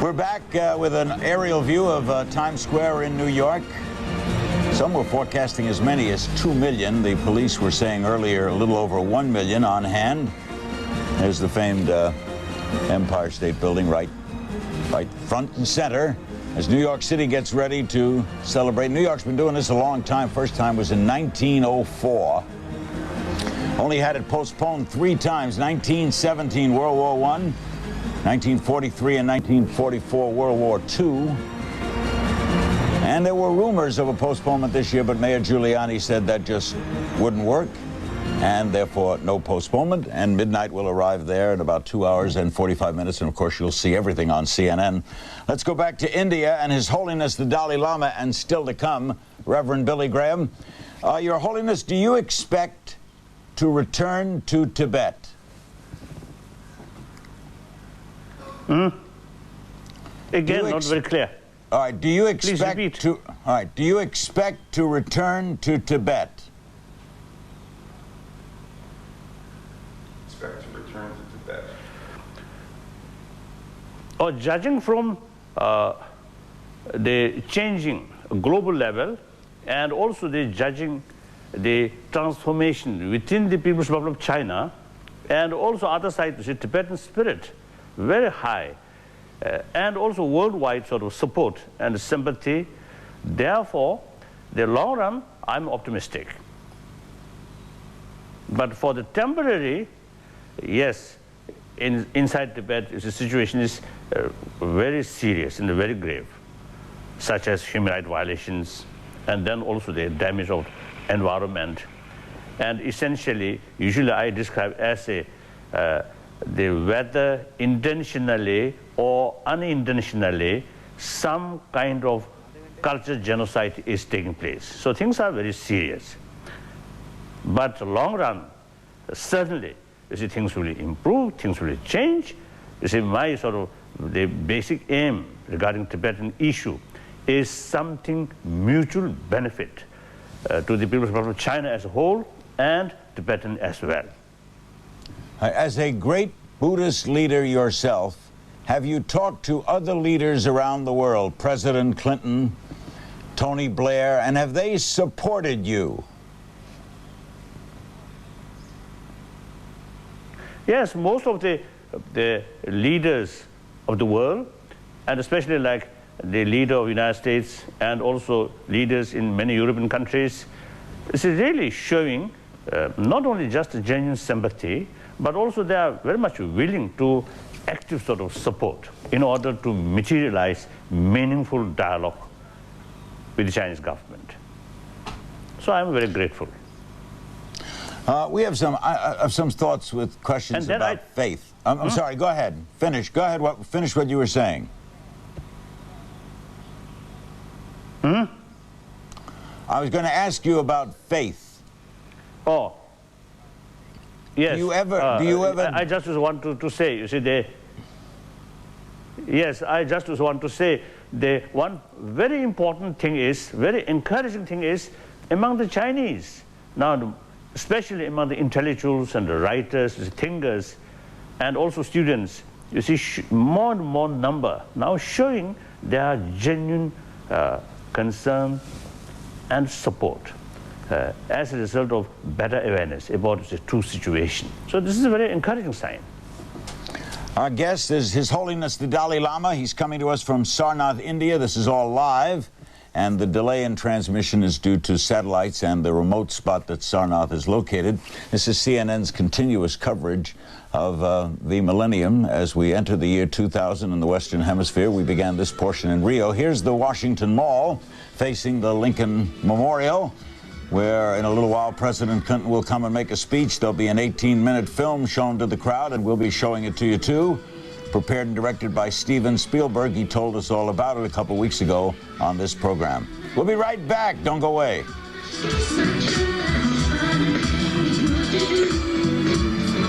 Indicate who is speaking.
Speaker 1: We're back with an aerial view of Times Square in New York. Some were forecasting as many as 2 million. The police were saying earlier a little over 1 million on hand. There's the famed Empire State Building right front and center as New York City gets ready to celebrate. New York's been doing this a long time. First time was in 1904. Only had it postponed 3 times, 1917 World War I, 1943 and 1944 World War II. And there were rumors of a postponement this year, but Mayor Giuliani said that just wouldn't work, and therefore no postponement. And midnight will arrive there in about 2 hours and 45 minutes, and of course you'll see everything on CNN. Let's go back to India and His Holiness the Dalai Lama, and still to come, Reverend Billy Graham. Your Holiness, do you expect to return to Tibet?
Speaker 2: Again, not very clear.
Speaker 1: All right, do you expect do you expect to return to Tibet?
Speaker 3: Expect to return to Tibet.
Speaker 2: Judging from the changing global level, and also the judging the transformation within the People's Republic of China, and also other side, the Tibetan spirit, very high, and also worldwide sort of support and sympathy. Therefore, the long run, I'm optimistic. But for the temporary, yes, inside Tibet, the situation is very serious and very grave, such as human rights violations, and then also the damage of environment. And essentially, usually I describe as whether intentionally or unintentionally, some kind of cultural genocide is taking place. So things are very serious. But long run, certainly, you see, things will improve, things will change. You see, my sort of the basic aim regarding Tibetan issue is something mutual benefit to the People's Republic of China as a whole and Tibetan as well.
Speaker 1: As a great Buddhist leader yourself, have you talked to other leaders around the world, President Clinton, Tony Blair, and have they supported you?
Speaker 2: Yes, most of the leaders of the world, and especially like the leader of the United States and also leaders in many European countries, is really showing not only just a genuine sympathy, but also they are very much willing to active sort of support in order to materialize meaningful dialogue with the Chinese government. So I'm very grateful.
Speaker 1: We have some thoughts with questions about faith. I'm sorry, go ahead. Finish. Go ahead. Finish what you were saying. I was going to ask you about faith.
Speaker 2: Oh, yes.
Speaker 1: Do you ever?
Speaker 2: I just want to say, you see, yes, I just want to say the one very important thing is, very encouraging thing is, among the Chinese, now especially among the intellectuals and the writers, the thinkers, and also students, you see more and more number now showing their genuine concern and support as a result of better awareness about the true situation. So this is a very encouraging sign.
Speaker 1: Our guest is His Holiness the Dalai Lama. He's coming to us from Sarnath, India. This is all live, and the delay in transmission is due to satellites and the remote spot that Sarnath is located. This is CNN's continuous coverage of the millennium as we enter the year 2000 in the Western Hemisphere. We began this portion in Rio. Here's the Washington Mall facing the Lincoln Memorial, where in a little while President Clinton will come and make a speech. There'll be an 18-minute film shown to the crowd, and we'll be showing it to you too. Prepared and directed by Steven Spielberg. He told us all about it a couple weeks ago on this program. We'll be right back. Don't go away.